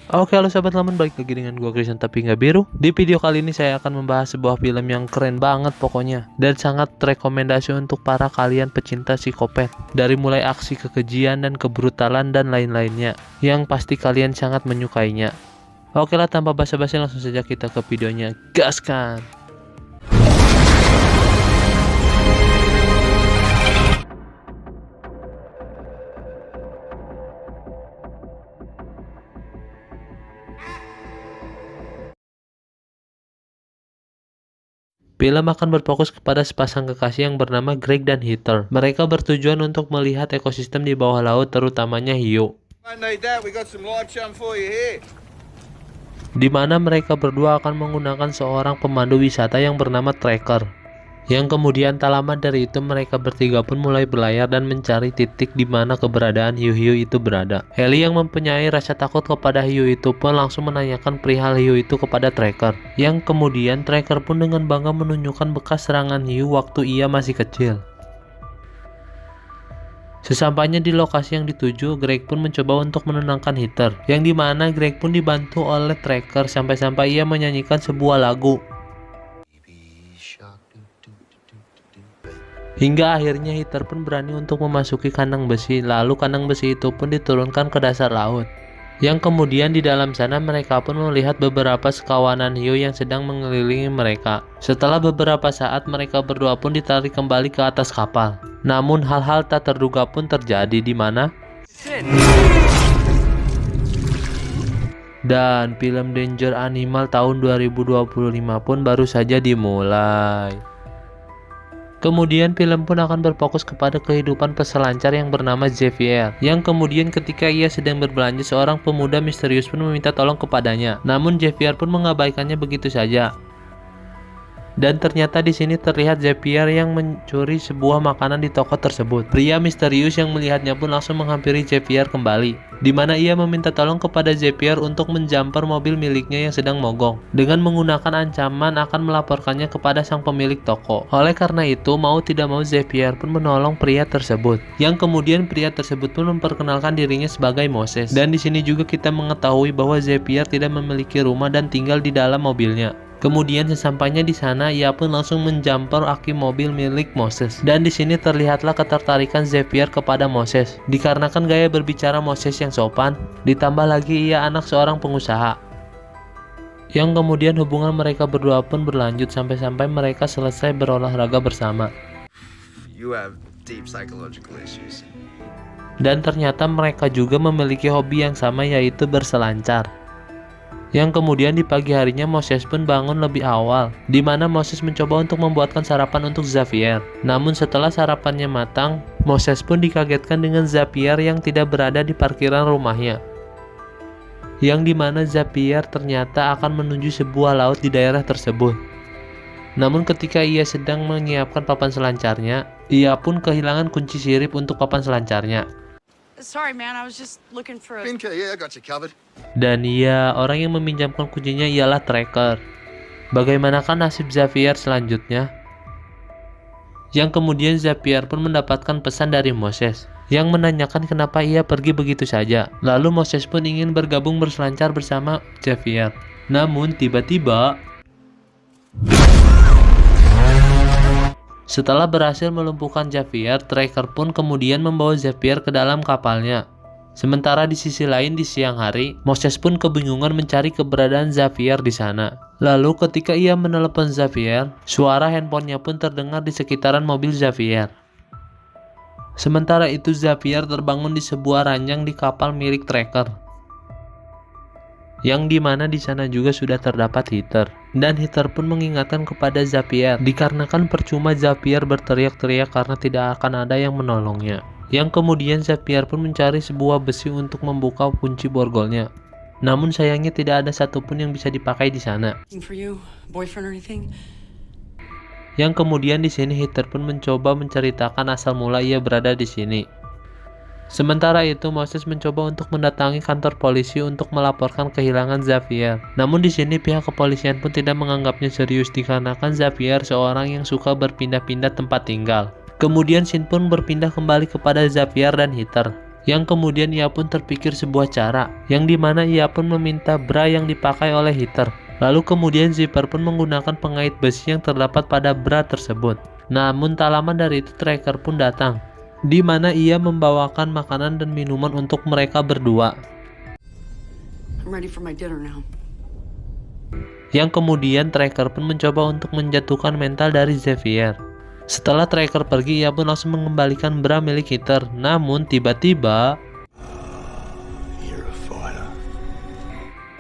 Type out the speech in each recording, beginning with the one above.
Oke, halo sahabat Lamun, balik lagi dengan gua Christian tapi nggak biru. Di video kali ini saya akan membahas sebuah film yang keren banget pokoknya, dan sangat rekomendasi untuk para kalian pecinta psikopat. Dari mulai aksi kekejian dan kebrutalan dan lain-lainnya, yang pasti kalian sangat menyukainya. Oke lah, tanpa basa-basi langsung saja kita ke videonya. Gaskan! Film akan berfokus kepada sepasang kekasih yang bernama Greg dan Heather. Mereka bertujuan untuk melihat ekosistem di bawah laut, terutamanya hiu. Di mana mereka berdua akan menggunakan seorang pemandu wisata yang bernama Tracker. Yang kemudian tak lama dari itu mereka bertiga pun mulai berlayar dan mencari titik di mana keberadaan hiu-hiu itu berada. Ellie yang mempunyai rasa takut kepada hiu itu pun langsung menanyakan perihal hiu itu kepada Tracker. Yang kemudian Tracker pun dengan bangga menunjukkan bekas serangan hiu waktu ia masih kecil. Sesampainya di lokasi yang dituju, Greg pun mencoba untuk menenangkan Heather, yang dimana Greg pun dibantu oleh Tracker sampai-sampai ia menyanyikan sebuah lagu. Hingga akhirnya Heather pun berani untuk memasuki kandang besi, lalu kandang besi itu pun diturunkan ke dasar laut. Yang kemudian di dalam sana mereka pun melihat beberapa sekawanan hiu yang sedang mengelilingi mereka. Setelah beberapa saat mereka berdua pun ditarik kembali ke atas kapal. Namun hal-hal tak terduga pun terjadi di mana dan film Danger Animal tahun 2025 pun baru saja dimulai. Kemudian film pun akan berfokus kepada kehidupan peselancar yang bernama Xavier, yang kemudian ketika ia sedang berbelanja, seorang pemuda misterius pun meminta tolong kepadanya. Namun Xavier pun mengabaikannya begitu saja. Dan ternyata di sini terlihat Xavier yang mencuri sebuah makanan di toko tersebut. Pria misterius yang melihatnya pun langsung menghampiri Xavier kembali, di mana ia meminta tolong kepada Xavier untuk menjamper mobil miliknya yang sedang mogok, dengan menggunakan ancaman akan melaporkannya kepada sang pemilik toko. Oleh karena itu, mau tidak mau Xavier pun menolong pria tersebut, yang kemudian pria tersebut pun memperkenalkan dirinya sebagai Moses. Dan di sini juga kita mengetahui bahwa Xavier tidak memiliki rumah dan tinggal di dalam mobilnya. Kemudian sesampainya di sana, ia pun langsung menjamper aki mobil milik Moses. Dan di sini terlihatlah ketertarikan Xavier kepada Moses, dikarenakan gaya berbicara Moses yang sopan, ditambah lagi ia anak seorang pengusaha. Yang kemudian hubungan mereka berdua pun berlanjut sampai-sampai mereka selesai berolahraga bersama. Dan ternyata mereka juga memiliki hobi yang sama, yaitu berselancar. Yang kemudian di pagi harinya Moses pun bangun lebih awal, di mana Moses mencoba untuk membuatkan sarapan untuk Xavier. Namun setelah sarapannya matang, Moses pun dikagetkan dengan Xavier yang tidak berada di parkiran rumahnya. Yang dimana Xavier ternyata akan menuju sebuah laut di daerah tersebut. Namun ketika ia sedang menyiapkan papan selancarnya, ia pun kehilangan kunci sirip untuk papan selancarnya. Sorry man, I was just looking for a... Yeah, I got you covered. Dan orang yang meminjamkan kuncinya ialah Tracker. Bagaimanakah nasib Xavier selanjutnya? Yang kemudian Xavier pun mendapatkan pesan dari Moses, yang menanyakan kenapa ia pergi begitu saja. Lalu Moses pun ingin bergabung berselancar bersama Xavier. Namun tiba-tiba, setelah berhasil melumpuhkan Xavier, Tracker pun kemudian membawa Xavier ke dalam kapalnya. Sementara di sisi lain di siang hari, Moses pun kebingungan mencari keberadaan Xavier di sana. Lalu ketika ia menelepon Xavier, suara handphonenya pun terdengar di sekitaran mobil Xavier. Sementara itu Xavier terbangun di sebuah ranjang di kapal milik Tracker, yang dimana di sana juga sudah terdapat Heather. Dan Heather pun mengingatkan kepada Xavier, dikarenakan percuma Xavier berteriak-teriak karena tidak akan ada yang menolongnya. Yang kemudian Xavier pun mencari sebuah besi untuk membuka kunci borgolnya. Namun sayangnya tidak ada satupun yang bisa dipakai di sana. Yang kemudian di sini Heather pun mencoba menceritakan asal mula ia berada di sini. Sementara itu Moses mencoba untuk mendatangi kantor polisi untuk melaporkan kehilangan Xavier. Namun di sini pihak kepolisian pun tidak menganggapnya serius, dikarenakan Xavier seorang yang suka berpindah-pindah tempat tinggal. Kemudian scene pun berpindah kembali kepada Xavier dan Heather. Yang kemudian ia pun terpikir sebuah cara, yang dimana ia pun meminta bra yang dipakai oleh Heather. Lalu kemudian Zipper pun menggunakan pengait besi yang terdapat pada bra tersebut. Namun tak lama dari itu Tracker pun datang, di mana ia membawakan makanan dan minuman untuk mereka berdua. I'm ready for my dinner now. Yang kemudian Tracker pun mencoba untuk menjatuhkan mental dari Xavier. Setelah Tracker pergi, ia pun langsung mengembalikan bra milik Heather. Namun tiba-tiba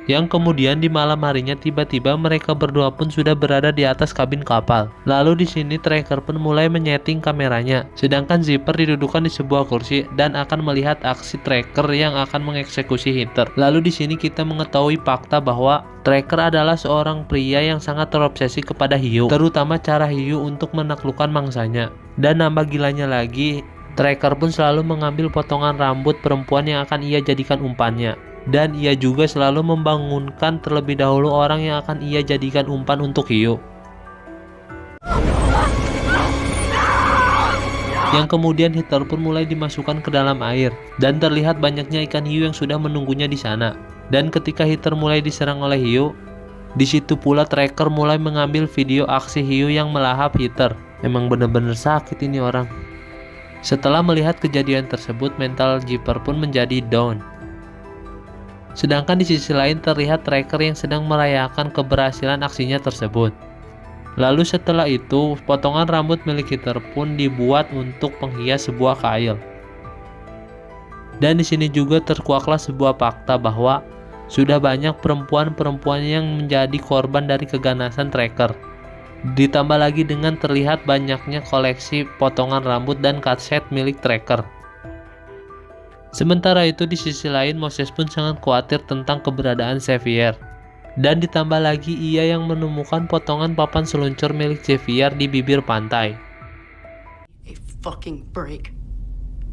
yang kemudian di malam harinya tiba-tiba mereka berdua pun sudah berada di atas kabin kapal. Lalu di sini Tracker pun mulai menyeting kameranya, sedangkan Zipper didudukan di sebuah kursi dan akan melihat aksi Tracker yang akan mengeksekusi Heather. Lalu di sini kita mengetahui fakta bahwa Tracker adalah seorang pria yang sangat terobsesi kepada hiu, terutama cara hiu untuk menaklukkan mangsanya. Dan nambah gilanya lagi, Tracker pun selalu mengambil potongan rambut perempuan yang akan ia jadikan umpannya. Dan ia juga selalu membangunkan terlebih dahulu orang yang akan ia jadikan umpan untuk hiu. Yang kemudian Heather pun mulai dimasukkan ke dalam air, dan terlihat banyaknya ikan hiu yang sudah menunggunya di sana. Dan ketika Heather mulai diserang oleh hiu, di situ pula Tracker mulai mengambil video aksi hiu yang melahap Heather. Emang bener-bener sakit ini orang. Setelah melihat kejadian tersebut, mental Zipper pun menjadi down. Sedangkan di sisi lain terlihat Tracker yang sedang merayakan keberhasilan aksinya tersebut. Lalu setelah itu, potongan rambut milik Heather pun dibuat untuk penghias sebuah kail. Dan di sini juga terkuaklah sebuah fakta bahwa sudah banyak perempuan-perempuan yang menjadi korban dari keganasan Tracker. Ditambah lagi dengan terlihat banyaknya koleksi potongan rambut dan cutset milik Tracker. Sementara itu di sisi lain Moses pun sangat khawatir tentang keberadaan Xavier. Dan ditambah lagi ia yang menemukan potongan papan seluncur milik Xavier di bibir pantai. A fucking break.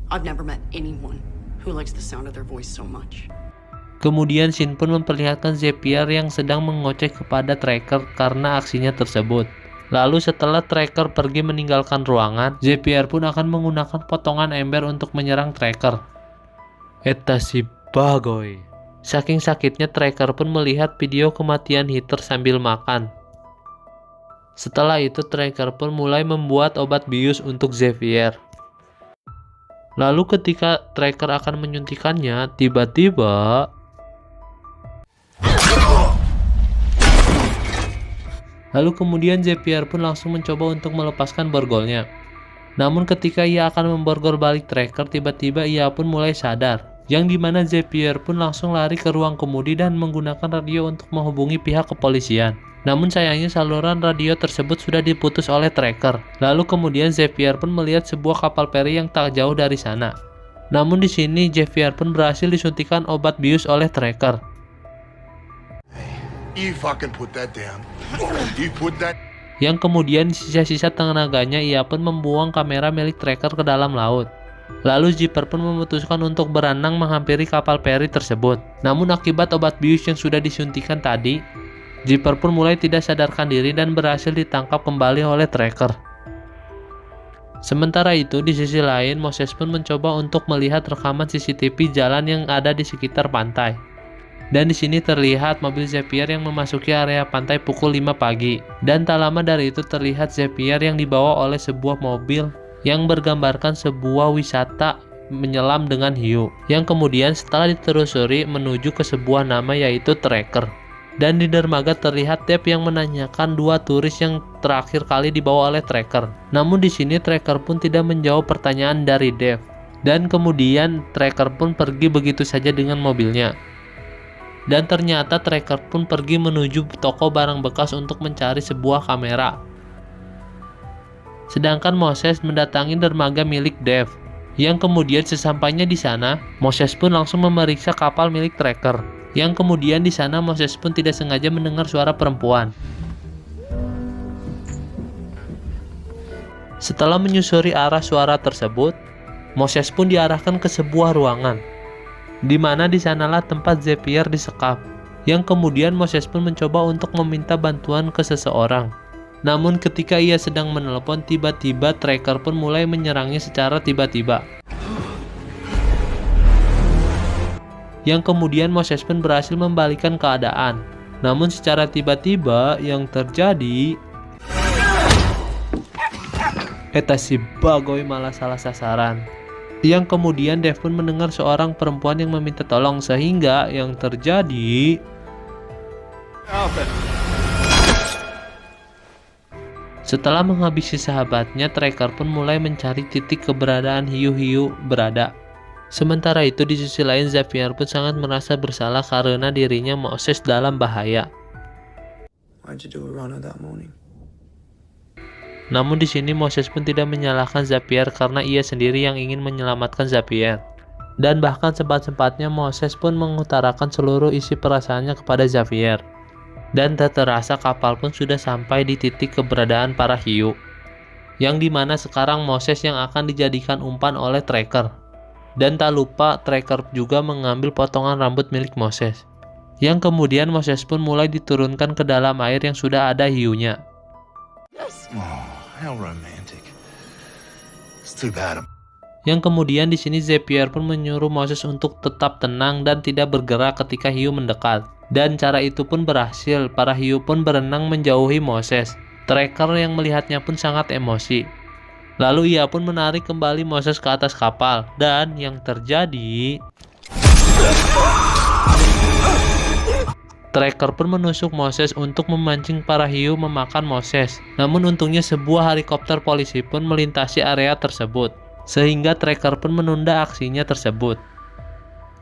I've never met anyone who likes the sound of their voice so much. Kemudian Shin pun memperlihatkan Xavier yang sedang mengoceh kepada Tracker karena aksinya tersebut. Lalu setelah Tracker pergi meninggalkan ruangan, Xavier pun akan menggunakan potongan ember untuk menyerang Tracker. Eta si bagoy. Saking sakitnya Tracker pun melihat video kematian Heather sambil makan. Setelah itu Tracker pun mulai membuat obat bius untuk Xavier. Lalu ketika Tracker akan menyuntikannya, tiba-tiba lalu kemudian Xavier pun langsung mencoba untuk melepaskan borgolnya. Namun ketika ia akan memborgol balik Tracker, tiba-tiba ia pun mulai sadar. Yang dimana Xavier pun langsung lari ke ruang kemudi dan menggunakan radio untuk menghubungi pihak kepolisian. Namun sayangnya saluran radio tersebut sudah diputus oleh Tracker. Lalu kemudian Xavier pun melihat sebuah kapal feri yang tak jauh dari sana. Namun di sini Xavier pun berhasil disuntikan obat bius oleh Tracker. You fucking put that down. You put that. Yang kemudian sisa-sisa tenaganya ia pun membuang kamera milik Tracker ke dalam laut. Lalu Zipper pun memutuskan untuk berenang menghampiri kapal feri tersebut. Namun akibat obat bius yang sudah disuntikan tadi, Zipper pun mulai tidak sadarkan diri dan berhasil ditangkap kembali oleh Tracker. Sementara itu di sisi lain Moses pun mencoba untuk melihat rekaman CCTV jalan yang ada di sekitar pantai. Dan di sini terlihat mobil Xavier yang memasuki area pantai pukul 5 pagi. Dan tak lama dari itu terlihat Xavier yang dibawa oleh sebuah mobil yang bergambarkan sebuah wisata menyelam dengan hiu, yang kemudian setelah ditelusuri menuju ke sebuah nama yaitu Tracker. Dan di dermaga terlihat Dave yang menanyakan dua turis yang terakhir kali dibawa oleh Tracker. Namun di sini Tracker pun tidak menjawab pertanyaan dari Dave. Dan kemudian Tracker pun pergi begitu saja dengan mobilnya. Dan ternyata Tracker pun pergi menuju toko barang bekas untuk mencari sebuah kamera. Sedangkan Moses mendatangi dermaga milik Dave. Yang kemudian sesampainya di sana, Moses pun langsung memeriksa kapal milik Tracker. Yang kemudian di sana Moses pun tidak sengaja mendengar suara perempuan. Setelah menyusuri arah suara tersebut, Moses pun diarahkan ke sebuah ruangan, di mana di sanalah tempat Xavier disekap. Yang kemudian Moses pun mencoba untuk meminta bantuan ke seseorang. Namun ketika ia sedang menelepon, tiba-tiba Tracker pun mulai menyerangnya secara tiba-tiba. yang kemudian Moses pun berhasil membalikan keadaan. Namun secara tiba-tiba yang terjadi, eta si Bagoy malah salah sasaran. Yang kemudian Dev pun mendengar seorang perempuan yang meminta tolong, sehingga yang terjadi, setelah menghabisi sahabatnya, Tracker pun mulai mencari titik keberadaan hiu-hiu berada. Sementara itu di sisi lain Xavier pun sangat merasa bersalah karena dirinya Moses dalam bahaya. Namun di sini Moses pun tidak menyalahkan Xavier karena ia sendiri yang ingin menyelamatkan Xavier. Dan bahkan sempat-sempatnya Moses pun mengutarakan seluruh isi perasaannya kepada Xavier. Dan tak terasa kapal pun sudah sampai di titik keberadaan para hiu, yang dimana sekarang Moses yang akan dijadikan umpan oleh Tracker. Dan tak lupa Tracker juga mengambil potongan rambut milik Moses, yang kemudian Moses pun mulai diturunkan ke dalam air yang sudah ada hiunya. Oh, how romantic. It's too bad. Yang kemudian di sini Xavier pun menyuruh Moses untuk tetap tenang dan tidak bergerak ketika hiu mendekat. Dan cara itu pun berhasil, para hiu pun berenang menjauhi Moses. Tracker yang melihatnya pun sangat emosi. Lalu ia pun menarik kembali Moses ke atas kapal, dan yang terjadi, Tracker pun menusuk Moses untuk memancing para hiu memakan Moses. Namun untungnya sebuah helikopter polisi pun melintasi area tersebut, sehingga Tracker pun menunda aksinya tersebut.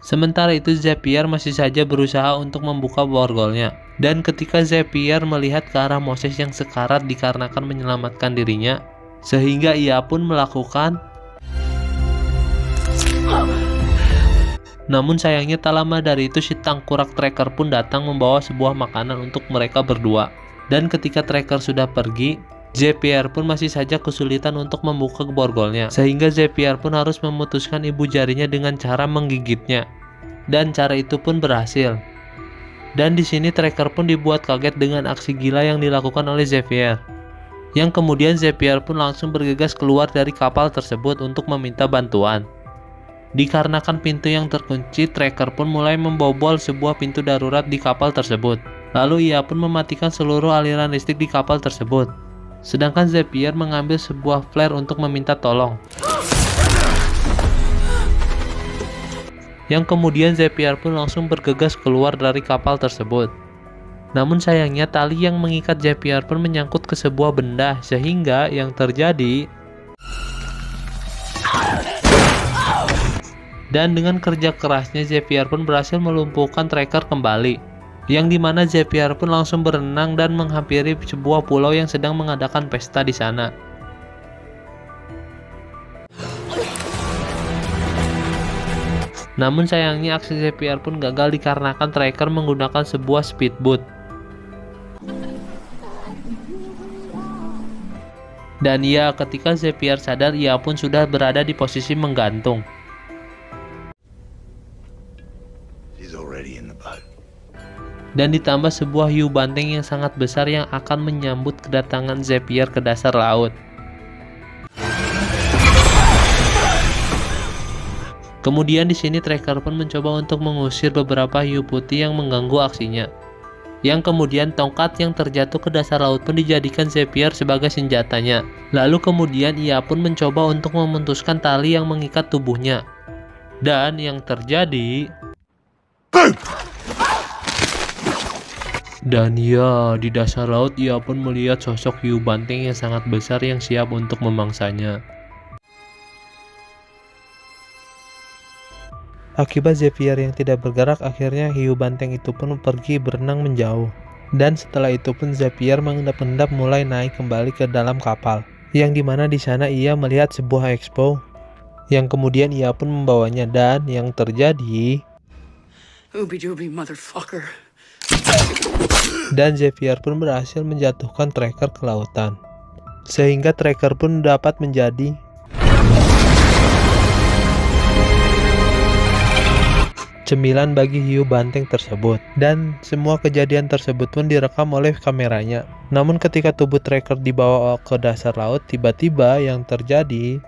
Sementara itu Xavier masih saja berusaha untuk membuka borgolnya, dan ketika Xavier melihat ke arah Moses yang sekarat dikarenakan menyelamatkan dirinya, sehingga ia pun melakukan. Namun sayangnya tak lama dari itu si tangkurak Tracker pun datang membawa sebuah makanan untuk mereka berdua. Dan ketika Tracker sudah pergi, Xavier pun masih saja kesulitan untuk membuka borgolnya, sehingga Xavier pun harus memutuskan ibu jarinya dengan cara menggigitnya. Dan cara itu pun berhasil. Dan di sini Tracker pun dibuat kaget dengan aksi gila yang dilakukan oleh Xavier. Yang kemudian Xavier pun langsung bergegas keluar dari kapal tersebut untuk meminta bantuan. Dikarenakan pintu yang terkunci, Tracker pun mulai membobol sebuah pintu darurat di kapal tersebut. Lalu ia pun mematikan seluruh aliran listrik di kapal tersebut. Sedangkan Xavier mengambil sebuah flare untuk meminta tolong. Yang kemudian Xavier pun langsung bergegas keluar dari kapal tersebut. Namun sayangnya tali yang mengikat Xavier pun menyangkut ke sebuah benda, sehingga yang terjadi, dan dengan kerja kerasnya Xavier pun berhasil melumpuhkan Tracker kembali, yang dimana Xavier pun langsung berenang dan menghampiri sebuah pulau yang sedang mengadakan pesta di sana. Namun sayangnya aksi Xavier pun gagal dikarenakan Tracker menggunakan sebuah speedboat. Dan ya, ketika Xavier sadar, ia pun sudah berada di posisi menggantung. Dan ditambah sebuah hiu banteng yang sangat besar yang akan menyambut kedatangan Xavier ke dasar laut. Kemudian di sini Tracker pun mencoba untuk mengusir beberapa hiu putih yang mengganggu aksinya. Yang kemudian tongkat yang terjatuh ke dasar laut pun dijadikan Xavier sebagai senjatanya. Lalu kemudian ia pun mencoba untuk memutuskan tali yang mengikat tubuhnya. Dan yang terjadi, dan ya, di dasar laut ia pun melihat sosok hiu banteng yang sangat besar yang siap untuk memangsanya. Akibat Xavier yang tidak bergerak, akhirnya hiu banteng itu pun pergi berenang menjauh. Dan setelah itu pun Xavier mengendap-endap mulai naik kembali ke dalam kapal, yang dimana di sana ia melihat sebuah expo, yang kemudian ia pun membawanya. Dan yang terjadi, Ooby-dooby motherfucker. Dan Xavier pun berhasil menjatuhkan Tracker ke lautan, sehingga Tracker pun dapat menjadi cemilan bagi hiu banteng tersebut. Dan semua kejadian tersebut pun direkam oleh kameranya. Namun ketika tubuh Tracker dibawa ke dasar laut, tiba-tiba yang terjadi,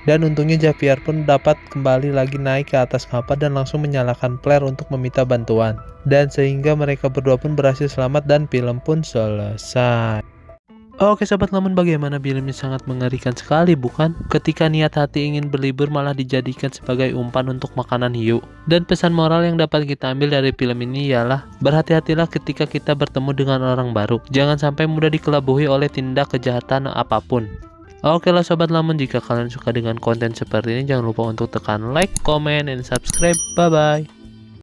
Dan untungnya Javier pun dapat kembali lagi naik ke atas kapal dan langsung menyalakan flare untuk meminta bantuan. Dan sehingga mereka berdua pun berhasil selamat dan film pun selesai. Oke sobat Lamun, bagaimana filmnya sangat mengerikan sekali bukan? Ketika niat hati ingin berlibur malah dijadikan sebagai umpan untuk makanan hiu. Dan pesan moral yang dapat kita ambil dari film ini ialah berhati-hatilah ketika kita bertemu dengan orang baru. Jangan sampai mudah dikelabui oleh tindak kejahatan apapun. Oke lah sobat Lamun, jika kalian suka dengan konten seperti ini jangan lupa untuk tekan like, comment, dan subscribe. Bye bye.